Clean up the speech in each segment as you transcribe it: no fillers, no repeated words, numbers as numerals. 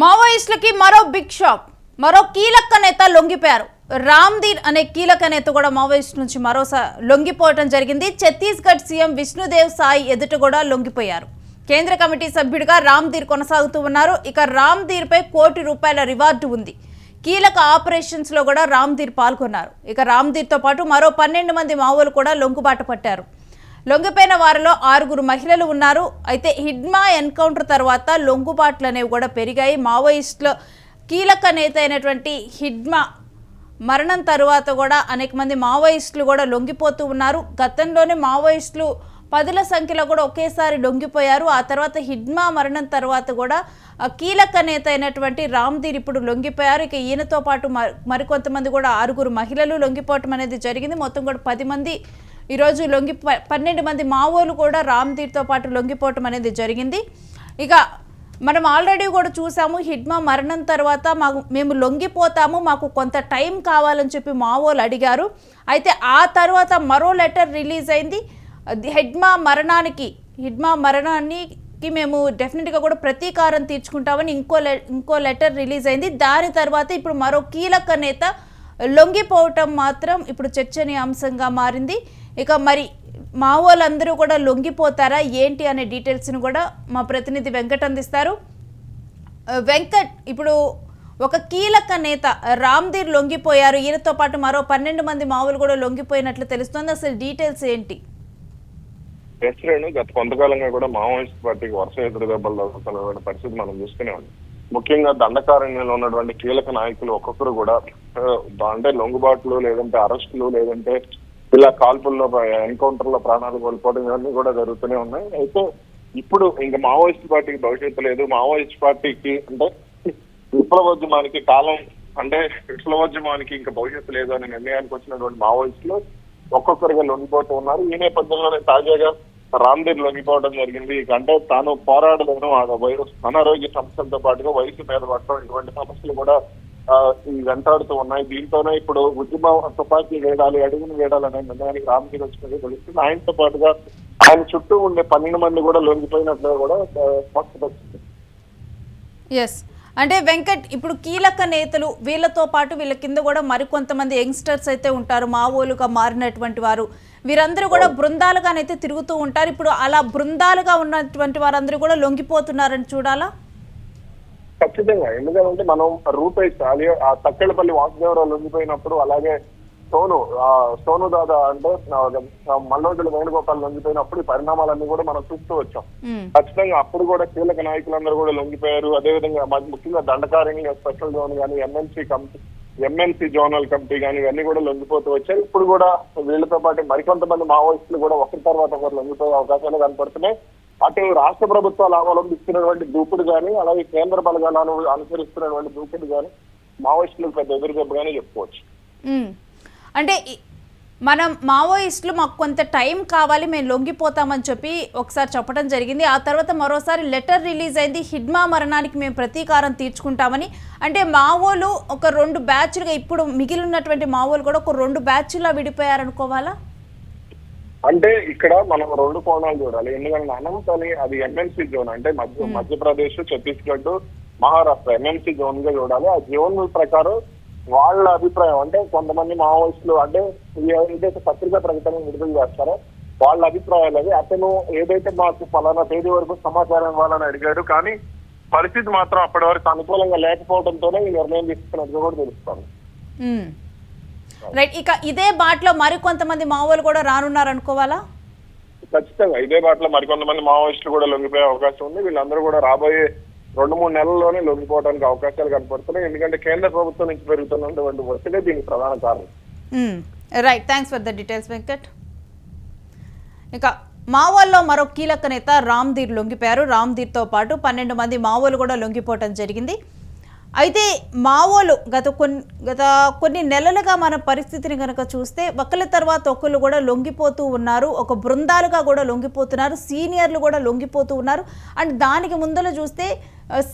మావోయిస్టులకి మరో big shock. మరో కీలక నేత లొంగిపోయారు. రామ్దీర్ అనే కీలక నేత కూడా మావోయిస్ట్ నుంచి మరోసారి లొంగిపోవడం జరిగింది. ఛత్తీస్గఢ్ సీఎం విష్ణుదేవ్ సాయి ఎదుట కూడా లొంగిపోయారు. కేంద్ర కమిటీ సభ్యుడిగా రామ్దీర్ కొనసాగుతూ ఉన్నారు. ఇక రామ్దీర్ పై ₹1 కోటి రివార్డు ఉంది. కీలక ఆపరేషన్స్ లో కూడా రామ్దీర్ పాల్గొన్నారు. ఇక రామ్దీర్ తో పాటు మరో 12 మంది మావోలు కూడా లొంగుబాట పట్టారు. లొంగిపోయిన వారిలో 6 మహిళలు ఉన్నారు. అయితే హిడ్మా ఎన్కౌంటర్ తర్వాత లొంగుబాట్లు అనేవి కూడా పెరిగాయి. మావోయిస్టుల కీలక నేత అయినటువంటి హిడ్మా మరణం తర్వాత కూడా అనేక మంది మావోయిస్టులు కూడా లొంగిపోతూ ఉన్నారు. గతంలోనే మావోయిస్టులు 10ల సంఖ్యలో కూడా ఒకేసారి లొంగిపోయారు. ఆ తర్వాత హిడ్మా మరణం తర్వాత కూడా కీలక నేత అయినటువంటి రామ్దీర్ ఇప్పుడు లొంగిపోయారు. ఇక ఈయనతో పాటు మరికొంతమంది కూడా 6 మహిళలు లొంగిపోవటం అనేది జరిగింది. మొత్తం కూడా 10 మంది ఈరోజు 12 మంది మావోలు కూడా రామ్దీర్తో పాటు లొంగిపోవటం అనేది జరిగింది. ఇక మనం ఆల్రెడీ కూడా చూసాము, హిడ్మా మరణం తర్వాత మేము లొంగిపోతాము, మాకు కొంత టైం కావాలని చెప్పి మావోలు అడిగారు. అయితే ఆ తర్వాత మరో లెటర్ రిలీజ్ అయింది. హిడ్మా మరణానికి మేము డెఫినెట్గా కూడా ప్రతీకారం తీర్చుకుంటామని ఇంకో లెటర్ రిలీజ్ అయింది. దాని తర్వాత ఇప్పుడు మరో కీలక నేత లొంగిపోవటం మాత్రం ఇప్పుడు చర్చనీయాంశంగా మారింది. ఇక మరి మావోలందరూ కూడా లొంగిపోతారా ఏంటి అనే డీటెయిల్స్ని కూడా మా ప్రతినిధి వెంకట్ అందిస్తారు. వెంకట్, ఇప్పుడు ఒక కీలక నేత రామ్దీర్ లొంగిపోయారు, ఈయనతో పాటు మరో 12 మంది మావోలు కూడా లొంగిపోయినట్లు తెలుస్తోంది. అసలు డీటెయిల్స్ ఏంటి? గత కొంతకాలంగా కూడా మావోయిస్ట్ పార్టీకి వరుస ఎదురు దెబ్బలు తగ్గుతున్న పరిస్థితి మనం చూస్తూనే ఉంది. ముఖ్యంగా దండకారణ్యంలో ఉన్నటువంటి కీలక నాయకులు ఒక్కొక్కరు కూడా అంటే లొంగుబాట్లు, లేదంటే అరెస్టులు, లేదంటే ఇలా కాల్పుల్లో ఎన్కౌంటర్ లో ప్రాణాలు కోల్పోవడం ఇవన్నీ కూడా జరుగుతూనే ఉన్నాయి. అయితే ఇప్పుడు ఇంకా మావోయిస్ట్ పార్టీకి భవిష్యత్తు లేదు. మావోయిస్ట్ పార్టీకి అంటే విప్లవోద్యమానికి కాలం, అంటే విప్లవోద్యమానికి ఇంకా భవిష్యత్తు లేదు అనే నిర్ణయానికి వచ్చినటువంటి మావోయిస్టులు ఒక్కొక్కరిగా లొంగిపోతూ ఉన్నారు. ఈ నేపథ్యంలోనే తాజాగా రామ్దీర్ లొంగిపోవడం జరిగింది. ఇక అంటే తాను పోరాడలేను, అనారోగ్య సమస్యలతో పాటుగా వయసు మీద పడటం, ఇటువంటి సమస్యలు కూడా ఈ వెంటాడుతూ ఉన్నాయి. దీంతోనే ఇప్పుడు ఉద్యమం తుపాకీ వేడాలి, అడుగును వేడాలి అనే నిర్ణయానికి రామ్దీర్ వచ్చినది తెలుస్తుంది. ఆయనతో పాటుగా ఆయన చుట్టూ ఉండే 12 మంది కూడా లొంగిపోయినట్లు కూడా స్పష్టపడుతుంది. ఎస్, అంటే వెంకట్, ఇప్పుడు కీలక నేతలు వీళ్ళతో పాటు వీళ్ళ కింద కూడా మరికొంతమంది యంగ్స్టర్స్ అయితే ఉంటారు, మావోలుగా మారినటువంటి వారు. వీరందరూ కూడా బృందాలుగానైతే తిరుగుతూ ఉంటారు. ఇప్పుడు అలా బృందాలుగా ఉన్నటువంటి వారందరూ కూడా లొంగిపోతున్నారని చూడాలా? ఖచ్చితంగా. ఎందుకంటే మనం రూట్ వైజ్ ఆ తక్కెళ్ళపల్లి వాసుదేవరావు లొంగిపోయినప్పుడు, అలాగే సోను దాదా అంటే మల్లోజుల వేణుగోపాల్ లొంగిపోయినప్పుడు ఈ పరిణామాలన్నీ కూడా మనం చూస్తూ వచ్చాం. ఖచ్చితంగా అప్పుడు కూడా కీలక నాయకులందరూ కూడా లొంగిపోయారు. అదేవిధంగా ముఖ్యంగా దండకారణ్య స్పెషల్ జోన్ కానీ, ఎంఎన్సీ జోనల్ కమిటీ కానీ ఇవన్నీ కూడా లొంగిపోతూ వచ్చాయి. ఇప్పుడు కూడా వీళ్ళతో పాటు మరికొంతమంది మావోయిస్టులు కూడా ఒకరి తర్వాత ఒకరు లొంగిపోయే అవకాశాలు కనపడుతున్నాయి. అటు రాష్ట్ర ప్రభుత్వాలు అవలంబిస్తున్నటువంటి దూకుడు కానీ, అలాగే కేంద్ర బలగాలను అనుసరిస్తున్నటువంటి దూకుడు కానీ మావోయిస్టులకు పెద్ద ఎదురుదెబ్బగానే చెప్పుకోవచ్చు. అంటే మనం మావోయిస్టులు మాకు కొంత టైం కావాలి, మేము లొంగిపోతామని చెప్పి ఒకసారి చెప్పడం జరిగింది. ఆ తర్వాత మరోసారి లెటర్ రిలీజ్ అయింది, హిడ్మా మరణానికి మేము ప్రతీకారం తీర్చుకుంటామని. అంటే మావోలు ఒక 2 బ్యాచ్లుగా, ఇప్పుడు మిగిలినటువంటి మావోలు కూడా ఒక 2 బ్యాచ్లా విడిపోయారనుకోవాలా? అంటే ఇక్కడ మనం 2 కోణాలు చూడాలి. ఎందుకంటే అనంత్ అని అది ఎంఎన్సీ జోన్, అంటే మధ్యప్రదేశ్, ఛత్తీస్గఢ్, మహారాష్ట్ర ఎంఎన్సీ జోన్ గా చూడాలి. ఆ జోన్ ప్రకారం వాళ్ళ అభిప్రాయం, అంటే కొంతమంది మావోయిస్టులు అంటే ఏదైతే పత్రికా ప్రకటన విడుదల చేస్తారో వాళ్ళ అభిప్రాయాలు అవి. అతను ఏదైతే మాకు పలానా తేదీ వరకు సమాచారం ఇవ్వాలని అడిగాడు, కానీ పరిస్థితి మాత్రం అప్పటి వరకు అనుకూలంగా లేకపోవడంతోనే ఈ నిర్ణయం తీసుకున్నట్టుగా కూడా తెలుస్తాను. రైట్, ఇక ఇదే బాటలో మరికొంతమంది మావోలు కూడా రానున్నారు అనుకోవాలా? ఖచ్చితంగా ఇదే బాటలో మరికొంతమంది మావోయిస్టులు కూడా లొంగిపోయే అవకాశం ఉంది. వీళ్ళందరూ కూడా రాబోయే 2-3 నెలల్లోనే లొంగిపోవడానికి అవకాశాలు కనపడుతున్నాయి. ఎందుకంటే కేంద్ర ప్రభుత్వం నుంచి పెరుగుతున్నటువంటి ఒత్తిడి దీనికి ప్రధాన కారణం. Right, thanks for the details Venkat. ఇక మావోల్లో మరో కీలక నేత రామ్దీర్ లొంగిపోయారు. రామ్దీర్తో పాటు 12 మంది మావోలు కూడా లొంగిపోవటం జరిగింది. అయితే మావోలు గత కొన్ని నెలలుగా మన పరిస్థితిని కనుక చూస్తే ఒకళ్ళ తర్వాత ఒకళ్ళు కూడా లొంగిపోతూ ఉన్నారు. ఒక బృందాలుగా కూడా లొంగిపోతున్నారు, సీనియర్లు కూడా లొంగిపోతూ ఉన్నారు. అండ్ దానికి ముందర చూస్తే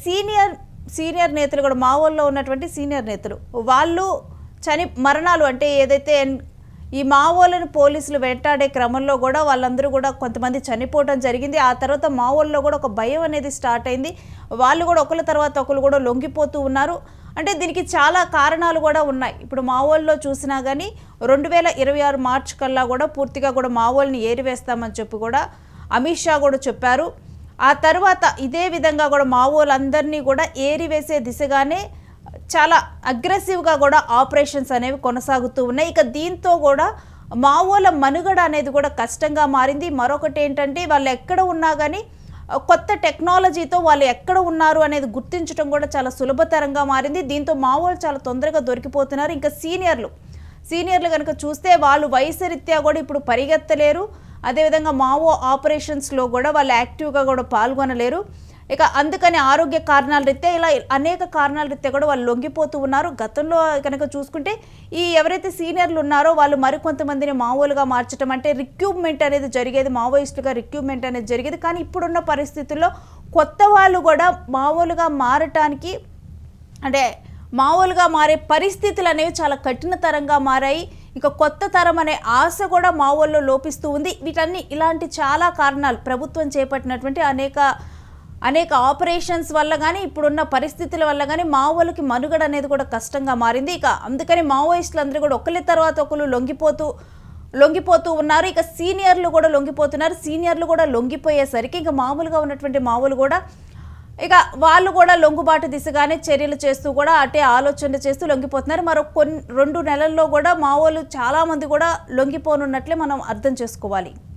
సీనియర్ నేతలు కూడా, మావోల్లో ఉన్నటువంటి సీనియర్ నేతలు వాళ్ళు మరణాలు, అంటే ఏదైతే ఈ మావోలను పోలీసులు వెంటాడే క్రమంలో కూడా వాళ్ళందరూ కూడా కొంతమంది చనిపోవడం జరిగింది. ఆ తర్వాత మావోల్లో కూడా ఒక భయం అనేది స్టార్ట్ అయింది. వాళ్ళు కూడా ఒకరి తర్వాత ఒకరు కూడా లొంగిపోతూ ఉన్నారు. అంటే దీనికి చాలా కారణాలు కూడా ఉన్నాయి. ఇప్పుడు మావోల్లో చూసినా కానీ 2026 మార్చి కల్లా కూడా పూర్తిగా కూడా మావోల్ని ఏరివేస్తామని చెప్పి కూడా అమిత్ షా కూడా చెప్పారు. ఆ తర్వాత ఇదే విధంగా కూడా మావోలందరినీ కూడా ఏరివేసే దిశగానే చాలా అగ్రెసివ్గా కూడా ఆపరేషన్స్ అనేవి కొనసాగుతూ ఉన్నాయి. ఇక దీంతో కూడా మావోల మనుగడ అనేది కూడా కష్టంగా మారింది. మరొకటి ఏంటంటే వాళ్ళు ఎక్కడ ఉన్నా కానీ కొత్త టెక్నాలజీతో వాళ్ళు ఎక్కడ ఉన్నారు అనేది గుర్తించడం కూడా చాలా సులభతరంగా మారింది. దీంతో మావోలు చాలా తొందరగా దొరికిపోతున్నారు. ఇంకా సీనియర్లు కనుక చూస్తే వాళ్ళు వయసు రీత్యా కూడా ఇప్పుడు పరిగెత్తలేరు. అదేవిధంగా మావో ఆపరేషన్స్లో కూడా వాళ్ళు యాక్టివ్గా కూడా పాల్గొనలేరు. ఇక అందుకని ఆరోగ్య కారణాల రీత్యా ఇలా అనేక కారణాల రీత్యా కూడా వాళ్ళు లొంగిపోతూ ఉన్నారు. గతంలో కనుక చూసుకుంటే ఈ ఎవరైతే సీనియర్లు ఉన్నారో వాళ్ళు మరికొంతమందిని మావోలుగా మార్చడం అంటే రిక్రూట్మెంట్ అనేది జరిగేది, మావోయిస్టుగా రిక్రూట్మెంట్ అనేది జరిగేది. కానీ ఇప్పుడున్న పరిస్థితుల్లో కొత్త వాళ్ళు కూడా మావోలుగా మారటానికి అంటే మామూలుగా మారే పరిస్థితులు అనేవి చాలా కఠినతరంగా మారాయి. ఇక కొత్త తరం అనే ఆశ కూడా మావోల్లో లోపిస్తూ ఉంది. ఇలాంటి చాలా కారణాలు ప్రభుత్వం చేపట్టినటువంటి అనేక ఆపరేషన్స్ వల్ల కానీ ఇప్పుడున్న పరిస్థితుల వల్ల కానీ మావోలకి మనుగడ అనేది కూడా కష్టంగా మారింది. ఇక అందుకని మావోయిస్టులు అందరూ కూడా ఒకరి తర్వాత ఒకరు లొంగిపోతూ ఉన్నారు. ఇక సీనియర్లు కూడా లొంగిపోతున్నారు. సీనియర్లు కూడా లొంగిపోయేసరికి ఇంకా మామూలుగా ఉన్నటువంటి మావోలు కూడా ఇక వాళ్ళు కూడా లొంగుబాటు దిశగానే చర్యలు చేస్తూ కూడా అటే ఆలోచనలు చేస్తూ లొంగిపోతున్నారు. మరో 2 నెలల్లో కూడా మావోలు చాలామంది కూడా లొంగిపోనున్నట్లే మనం అర్థం చేసుకోవాలి.